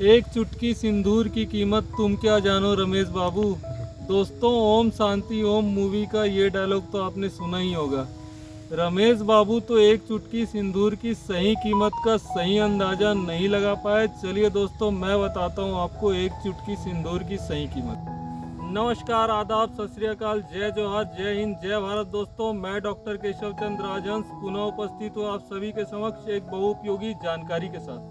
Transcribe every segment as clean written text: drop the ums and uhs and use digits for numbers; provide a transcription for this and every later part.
एक चुटकी सिंदूर की कीमत तुम क्या जानो रमेश बाबू। दोस्तों, ओम शांति ओम मूवी का ये डायलॉग तो आपने सुना ही होगा। रमेश बाबू तो एक चुटकी सिंदूर की सही कीमत का सही अंदाजा नहीं लगा पाए। चलिए दोस्तों, मैं बताता हूँ आपको एक चुटकी सिंदूर की सही कीमत। नमस्कार, आदाब, सत श्री अकाल, जय जोहार, जय हिंद, जय भारत। दोस्तों, मैं डॉक्टर केशव चंद्र राजहंस पुनः उपस्थित हूँ आप सभी के समक्ष एक बहुउपयोगी जानकारी के साथ।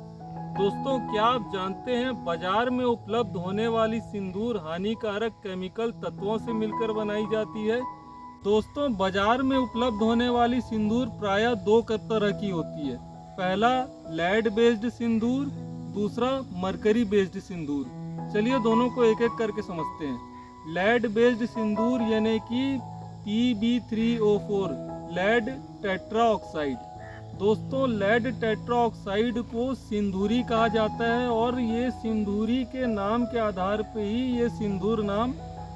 दोस्तों, क्या आप जानते हैं बाजार में उपलब्ध होने वाली सिंदूर हानिकारक केमिकल तत्वों से मिलकर बनाई जाती है। दोस्तों, बाजार में उपलब्ध होने वाली सिंदूर प्रायः दो तरह की होती है। पहला लेड बेस्ड सिंदूर, दूसरा मरकरी बेस्ड सिंदूर। चलिए दोनों को एक एक करके समझते हैं। लेड बेस्ड सिंदूर यानी कि Pb3O4 लेड टेट्रा ऑक्साइड। दोस्तों, लेड टेट्रा ऑक्साइड को सिंदूरी कहा जाता है और ये सिंदूरी के नाम के आधार पर ही ये सिंदूर नाम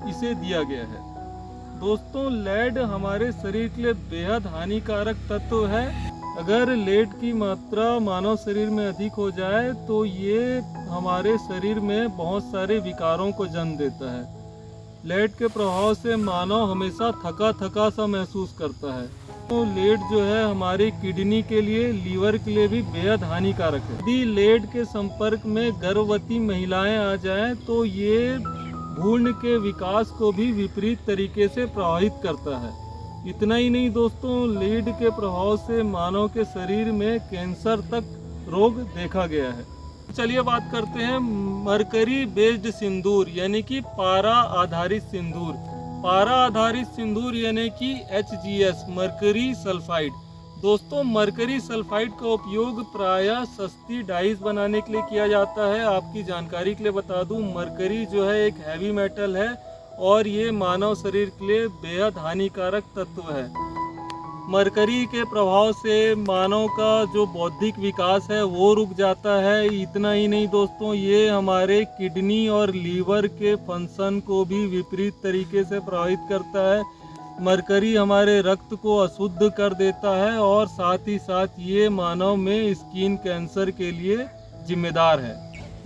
इसे दिया गया है। दोस्तों, लेड हमारे शरीर के लिए बेहद हानिकारक तत्व है। अगर लेड की मात्रा मानव शरीर में अधिक हो जाए तो ये हमारे शरीर में बहुत सारे विकारों को जन्म देता है। लेड के प्रभाव से मानव हमेशा थका थका सा महसूस करता है। तो लेड जो है हमारी किडनी के लिए, लीवर के लिए भी बेहद हानिकारक है। यदि लेड के संपर्क में गर्भवती महिलाएं आ जाएं तो ये भ्रूण के विकास को भी विपरीत तरीके से प्रभावित करता है। इतना ही नहीं दोस्तों, लेड के प्रभाव से मानव के शरीर में कैंसर तक रोग देखा गया है। चलिए बात करते हैं मरकरी बेस्ड सिंदूर यानी कि पारा आधारित सिंदूर। पारा आधारित सिंदूर यानी कि HGS मरकरी सल्फाइड। दोस्तों, मरकरी सल्फाइड का उपयोग प्रायः सस्ती डाइज बनाने के लिए किया जाता है। आपकी जानकारी के लिए बता दूं, मरकरी जो है एक हैवी मेटल है और ये मानव शरीर के लिए बेहद हानिकारक तत्व है। मरकरी के प्रभाव से मानव का जो बौद्धिक विकास है वो रुक जाता है। इतना ही नहीं दोस्तों, ये हमारे किडनी और लीवर के फंक्शन को भी विपरीत तरीके से प्रभावित करता है। मरकरी हमारे रक्त को अशुद्ध कर देता है और साथ ही साथ ये मानव में स्किन कैंसर के लिए जिम्मेदार है।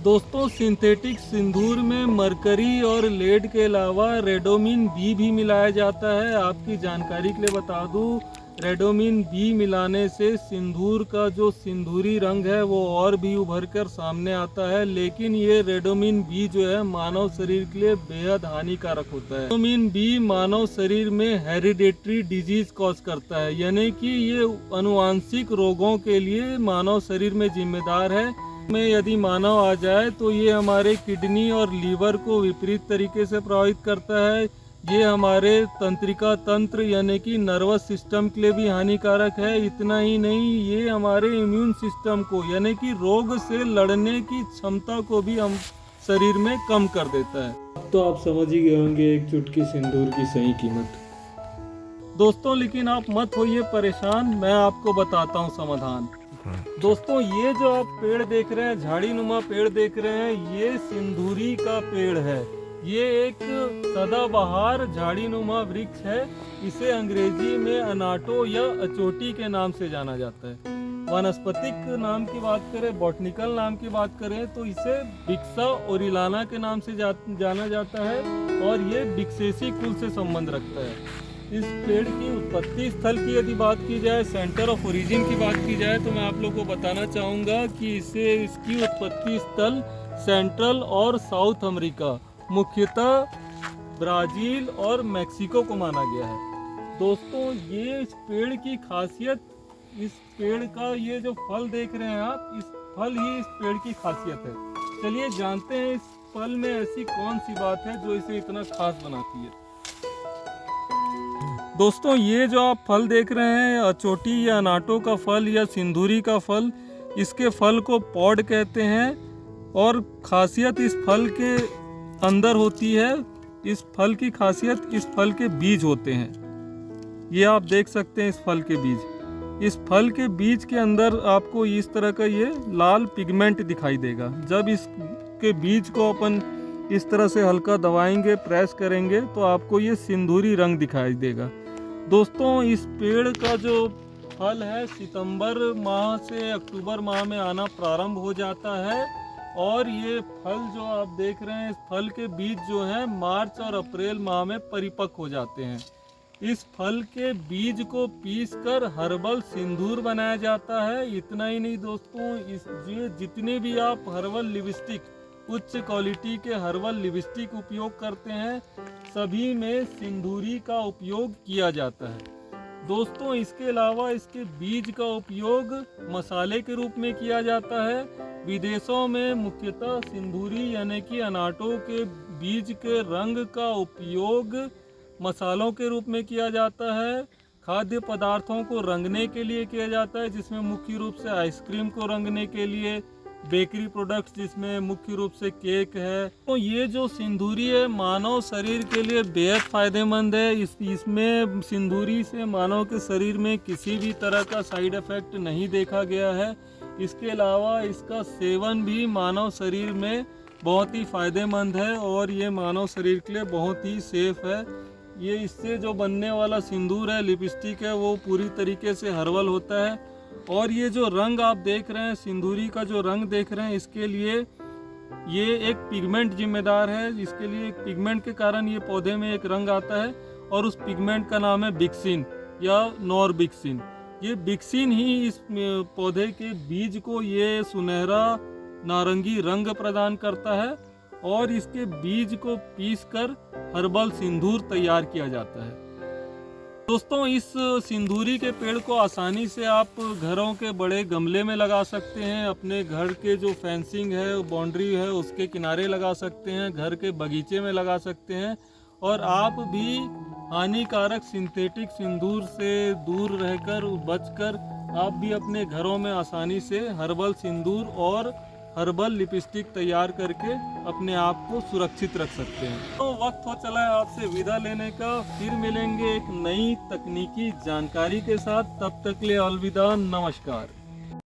दोस्तों, सिंथेटिक सिंदूर में मरकरी और लेड के अलावा रेडोमिन बी भी मिलाया जाता है। आपकी जानकारी के लिए बता दूं, रेडोमिन बी मिलाने से सिंदूर का जो सिंदूरी रंग है वो और भी उभर कर सामने आता है। लेकिन ये रेडोमिन बी जो है मानव शरीर के लिए बेहद हानिकारक होता है। रेडोमिन बी मानव शरीर में हेरिडेटरी डिजीज कॉज करता है, यानी कि ये आनुवांशिक रोगों के लिए मानव शरीर में जिम्मेदार है। में यदि मानव आ जाए तो ये हमारे किडनी और लीवर को विपरीत तरीके से प्रभावित करता है। ये हमारे तंत्रिका तंत्र यानी कि नर्वस सिस्टम के लिए भी हानिकारक है। इतना ही नहीं, ये हमारे इम्यून सिस्टम को यानी कि रोग से लड़ने की क्षमता को भी हम शरीर में कम कर देता है। अब तो आप समझ ही गए होंगे एक चुटकी सिंदूर की सही कीमत। दोस्तों, लेकिन आप मत होइए परेशान, मैं आपको बताता हूँ समाधान। दोस्तों, ये जो आप पेड़ देख रहे हैं, झाड़ी नुमा पेड़ देख रहे हैं, ये सिंदूरी का पेड़ है। ये एक सदाबहार झाड़ी नुमा वृक्ष है। इसे अंग्रेजी में अनाटो या अचोटी के नाम से जाना जाता है। वनस्पतिक नाम की बात करें, बॉटनिकल नाम की बात करें तो इसे बिक्सा ओरिलाना के नाम से जाना जाता है और ये बिक्सेसी कुल से संबंध रखता है। इस पेड़ की उत्पत्ति स्थल की यदि बात की जाए, सेंटर ऑफ ओरिजिन की बात की जाए, तो मैं आप लोगों को बताना चाहूँगा कि इसकी उत्पत्ति स्थल सेंट्रल और साउथ अमेरिका, मुख्यतः ब्राज़ील और मैक्सिको को माना गया है। दोस्तों, ये इस पेड़ की खासियत, इस पेड़ का ये जो फल देख रहे हैं आप, इस फल ही इस पेड़ की खासियत है। चलिए जानते हैं इस फल में ऐसी कौन सी बात है जो इसे इतना खास बनाती है। दोस्तों, ये जो आप फल देख रहे हैं, अचोटी या अनाटो का फल या सिंदूरी का फल, इसके फल को पॉड कहते हैं और खासियत इस फल के अंदर होती है। इस फल की खासियत, इस फल के बीज होते हैं। ये आप देख सकते हैं इस फल के बीज। इस फल के बीज के अंदर आपको इस तरह का ये लाल पिगमेंट दिखाई देगा। जब इसके बीज को अपन इस तरह से हल्का दबाएंगे, प्रेस करेंगे तो आपको ये सिंदूरी रंग दिखाई देगा। दोस्तों, इस पेड़ का जो फल है सितंबर माह से अक्टूबर माह में आना प्रारंभ हो जाता है और ये फल जो आप देख रहे हैं, इस फल के बीज जो हैं मार्च और अप्रैल माह में परिपक्व हो जाते हैं। इस फल के बीज को पीसकर हर्बल सिंदूर बनाया जाता है। इतना ही नहीं दोस्तों, ये जितने भी आप हर्बल लिपस्टिक, उच्च क्वालिटी के हर्बल लिपस्टिक उपयोग करते हैं, सभी में सिंदूरी का उपयोग किया जाता है। दोस्तों इसके अलावा इसके बीज का उपयोग मसाले के रूप में किया जाता है। विदेशों में मुख्यतः सिंदूरी यानी कि अनाटो के बीज के रंग का उपयोग मसालों के रूप में किया जाता है। खाद्य पदार्थों को रंगने के लिए किया जाता है, जिसमें मुख्य रूप से आइसक्रीम को रंगने के लिए, बेकरी प्रोडक्ट्स जिसमें मुख्य रूप से केक है। तो ये जो सिंदूरी है मानव शरीर के लिए बेहद फायदेमंद है। इसमें सिंदूरी से मानव के शरीर में किसी भी तरह का साइड इफेक्ट नहीं देखा गया है। इसके अलावा इसका सेवन भी मानव शरीर में बहुत ही फायदेमंद है और ये मानव शरीर के लिए बहुत ही सेफ है। ये इससे जो बनने वाला सिंदूर है, लिपस्टिक है, वो पूरी तरीके से हर्बल होता है। और ये जो रंग आप देख रहे हैं, सिंदूरी का जो रंग देख रहे हैं, इसके लिए ये एक पिगमेंट जिम्मेदार है। इसके लिए एक पिगमेंट के कारण ये पौधे में एक रंग आता है और उस पिगमेंट का नाम है बिक्सिन या नॉरबिक्सिन। ये बिक्सिन ही इस पौधे के बीज को ये सुनहरा नारंगी रंग प्रदान करता है और इसके बीज को पीसकर हर्बल सिंदूर तैयार किया जाता है। दोस्तों इस सिंदूरी के पेड़ को आसानी से आप घरों के बड़े गमले में लगा सकते हैं, अपने घर के जो फेंसिंग है, बाउंड्री है, उसके किनारे लगा सकते हैं, घर के बगीचे में लगा सकते हैं। और आप भी हानिकारक सिंथेटिक सिंदूर से दूर रहकर, बचकर आप भी अपने घरों में आसानी से हर्बल सिंदूर और हर्बल लिपस्टिक तैयार करके अपने आप को सुरक्षित रख सकते हैं। तो वक्त हो चला है आपसे विदा लेने का। फिर मिलेंगे एक नई तकनीकी जानकारी के साथ। तब तक के लिए अलविदा, नमस्कार।